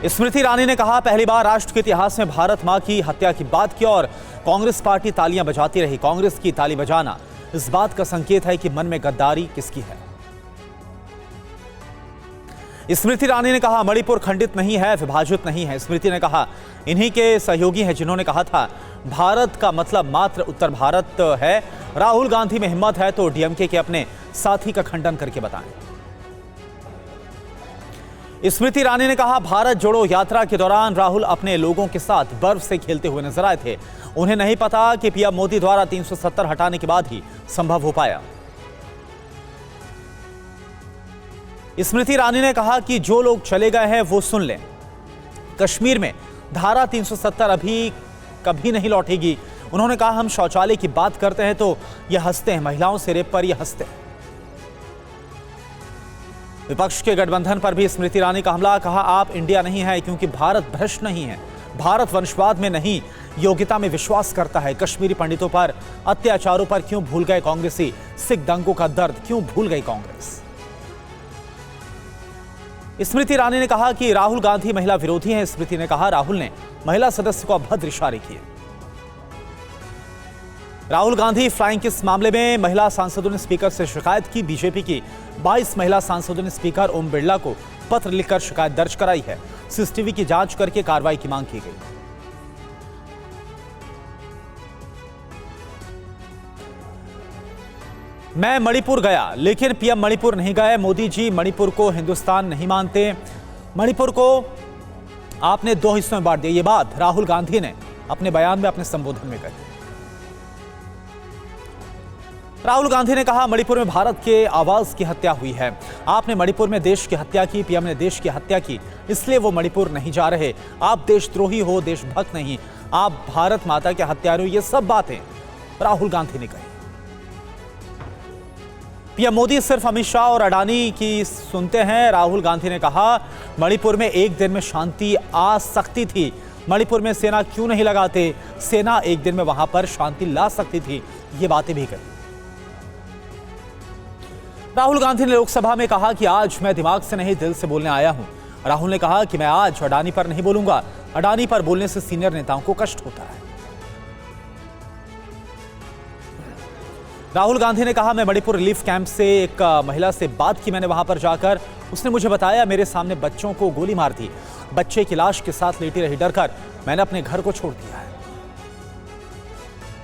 स्मृति ईरानी ने कहा, पहली बार राष्ट्र के इतिहास में भारत मां की हत्या की बात की और कांग्रेस पार्टी तालियां बजाती रही। कांग्रेस की ताली बजाना इस बात का संकेत है कि मन में गद्दारी किसकी है। स्मृति ईरानी ने कहा, मणिपुर खंडित नहीं है, विभाजित नहीं है। स्मृति ने कहा, इन्हीं के सहयोगी हैं जिन्होंने कहा था भारत का मतलब मात्र उत्तर भारत है। राहुल गांधी में हिम्मत है तो डीएमके के अपने साथी का खंडन करके बताएं। स्मृति ईरानी ने कहा, भारत जोड़ो यात्रा के दौरान राहुल अपने लोगों के साथ बर्फ से खेलते हुए नजर आए थे। उन्हें नहीं पता कि पीएम मोदी द्वारा 370 हटाने के बाद ही संभव हो पाया। स्मृति ईरानी ने कहा कि जो लोग चले गए हैं वो सुन लें, कश्मीर में धारा 370 अभी कभी नहीं लौटेगी। उन्होंने कहा, हम शौचालय की बात करते हैं तो ये हंसते हैं, महिलाओं से रेप पर ये हंसते हैं। विपक्ष के गठबंधन पर भी स्मृति ईरानी का हमला। कहा, आप इंडिया नहीं है क्योंकि भारत भ्रष्ट नहीं है। भारत वंशवाद में नहीं, योग्यता में विश्वास करता है। कश्मीरी पंडितों पर अत्याचारों पर क्यों भूल गए कांग्रेसी? सिख दंगों का दर्द क्यों भूल गई कांग्रेस? स्मृति ईरानी ने कहा कि राहुल गांधी महिला विरोधी हैं। स्मृति ने कहा, राहुल ने महिला सदस्य को अभद्र इशारे किए। राहुल गांधी फ्लाइंग किस मामले में महिला सांसदों ने स्पीकर से शिकायत की। बीजेपी की 22 महिला सांसदों ने स्पीकर ओम बिरला को पत्र लिखकर शिकायत दर्ज कराई है। सीसीटीवी की जांच करके कार्रवाई की मांग की गई। मैं मणिपुर गया लेकिन पीएम मणिपुर नहीं गए। मोदी जी मणिपुर को हिंदुस्तान नहीं मानते। मणिपुर को आपने 2 हिस्सों में बांट दिया। ये बात राहुल गांधी ने अपने बयान में, अपने संबोधन में कही। राहुल गांधी ने कहा, मणिपुर में भारत के आवाज की हत्या हुई है। आपने मणिपुर में देश की हत्या की, पीएम ने देश की हत्या की, इसलिए वो मणिपुर नहीं जा रहे। आप देशद्रोही हो, देशभक्त नहीं। आप भारत माता के हत्यारे हो। ये सब बातें राहुल गांधी ने कही। पीएम मोदी सिर्फ अमित शाह और अडानी की सुनते हैं। राहुल गांधी ने कहा, मणिपुर में एक दिन में शांति आ सकती थी। मणिपुर में सेना क्यों नहीं लगाते? सेना एक दिन में वहां पर शांति ला सकती थी। ये बातें भी कही। राहुल गांधी ने लोकसभा में कहा कि आज मैं दिमाग से नहीं, दिल से बोलने आया हूं। राहुल ने कहा कि मैं आज अडानी पर नहीं बोलूंगा। अडानी पर बोलने से सीनियर नेताओं को कष्ट होता है। राहुल गांधी ने कहा, मैं मणिपुर रिलीफ कैंप से एक महिला से बात की। मैंने वहां पर जाकर उसने मुझे बताया, मेरे सामने बच्चों को गोली मार दी। बच्चे की लाश के साथ लेटी रही। डरकर मैंने अपने घर को छोड़ दिया है।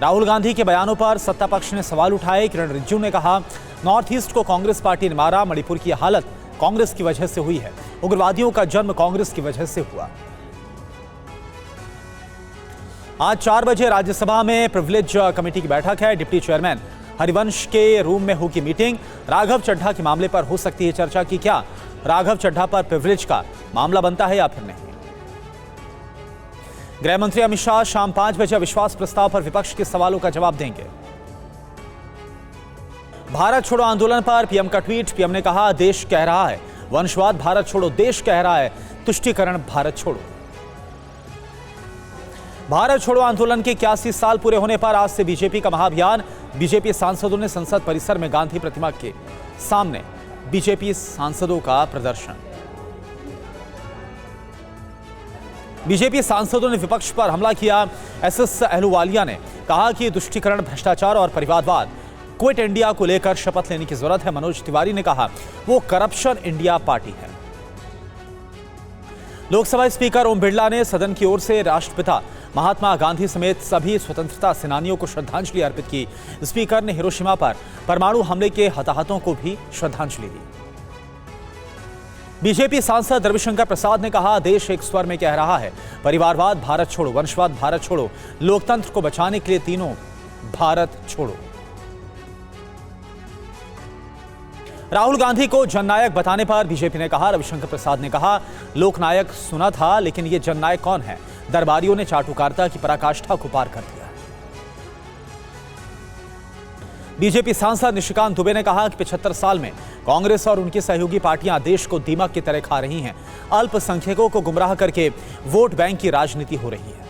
राहुल गांधी के बयानों पर सत्ता पक्ष ने सवाल उठाए। किरण रिजिजू ने कहा, नॉर्थ ईस्ट को कांग्रेस पार्टी ने मारा। मणिपुर की हालत कांग्रेस की वजह से हुई है। उग्रवादियों का जन्म कांग्रेस की वजह से हुआ। आज 4 बजे राज्यसभा में प्रिविलेज कमेटी की बैठक है। डिप्टी चेयरमैन हरिवंश के रूम में होगी मीटिंग। राघव चड्ढा के मामले पर हो सकती है चर्चा की क्या राघव चड्ढा पर प्रिविलेज का मामला बनता है या फिर नहीं। गृह मंत्री अमित शाह शाम 5 बजे अविश्वास प्रस्ताव पर विपक्ष के सवालों का जवाब देंगे। भारत छोड़ो आंदोलन पर पीएम का ट्वीट। पीएम ने कहा, देश कह रहा है वंशवाद भारत छोड़ो, देश कह रहा है तुष्टीकरण भारत छोड़ो। भारत छोड़ो आंदोलन के 81 साल पूरे होने पर आज से बीजेपी का महाअभियान। बीजेपी सांसदों ने संसद परिसर में गांधी प्रतिमा के सामने बीजेपी सांसदों का प्रदर्शन। बीजेपी सांसदों ने विपक्ष पर हमला किया। एसएस अहलूवालिया ने कहा कि तुष्टीकरण, भ्रष्टाचार और परिवारवाद, क्विट इंडिया को लेकर शपथ लेने की जरूरत है। मनोज तिवारी ने कहा, वो करप्शन इंडिया पार्टी है। लोकसभा स्पीकर ओम बिरला ने सदन की ओर से राष्ट्रपिता महात्मा गांधी समेत सभी स्वतंत्रता सेनानियों को श्रद्धांजलि अर्पित की। स्पीकर ने हिरोशिमा पर परमाणु हमले के हताहतों को भी श्रद्धांजलि दी। बीजेपी सांसद रविशंकर प्रसाद ने कहा, देश एक स्वर में कह रहा है परिवारवाद भारत छोड़ो, वंशवाद भारत छोड़ो, लोकतंत्र को बचाने के लिए तीनों भारत छोड़ो। राहुल गांधी को जननायक बताने पर बीजेपी ने कहा, रविशंकर प्रसाद ने कहा, लोकनायक सुना था लेकिन ये जननायक कौन है? दरबारियों ने चाटुकारिता की पराकाष्ठा को पार कर दिया। बीजेपी सांसद निशिकांत दुबे ने कहा कि 75 साल में कांग्रेस और उनकी सहयोगी पार्टियां देश को दीमक की तरह खा रही हैं। अल्पसंख्यकों को गुमराह करके वोट बैंक की राजनीति हो रही है।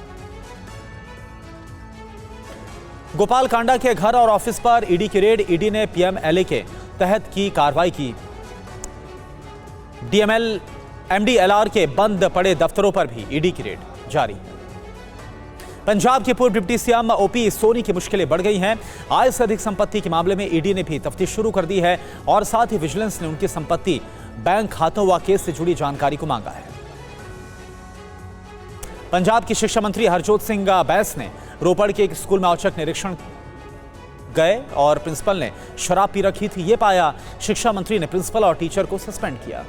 गोपाल कांडा के घर और ऑफिस पर ईडी की रेड। ईडी ने पीएमएलए के तहत की कार्रवाई की। डीएमएल MDLR के बंद पड़े दफ्तरों पर भी ईडी की रेड जारी है। पंजाब के पूर्व डिप्टी सीएम ओपी सोनी की मुश्किलें बढ़ गई हैं। आय से अधिक संपत्ति के मामले में ईडी ने भी तफ्तीश शुरू कर दी है और साथ ही विजिलेंस ने उनकी संपत्ति, बैंक खातों व केस से जुड़ी जानकारी को मांगा है। पंजाब की शिक्षा मंत्री हरजोत सिंह बैस ने रोपड़ के एक स्कूल में औचक निरीक्षण गए और प्रिंसिपल ने शराब पी रखी थी। ये पाया, शिक्षा मंत्री ने प्रिंसिपल और टीचर को सस्पेंड किया।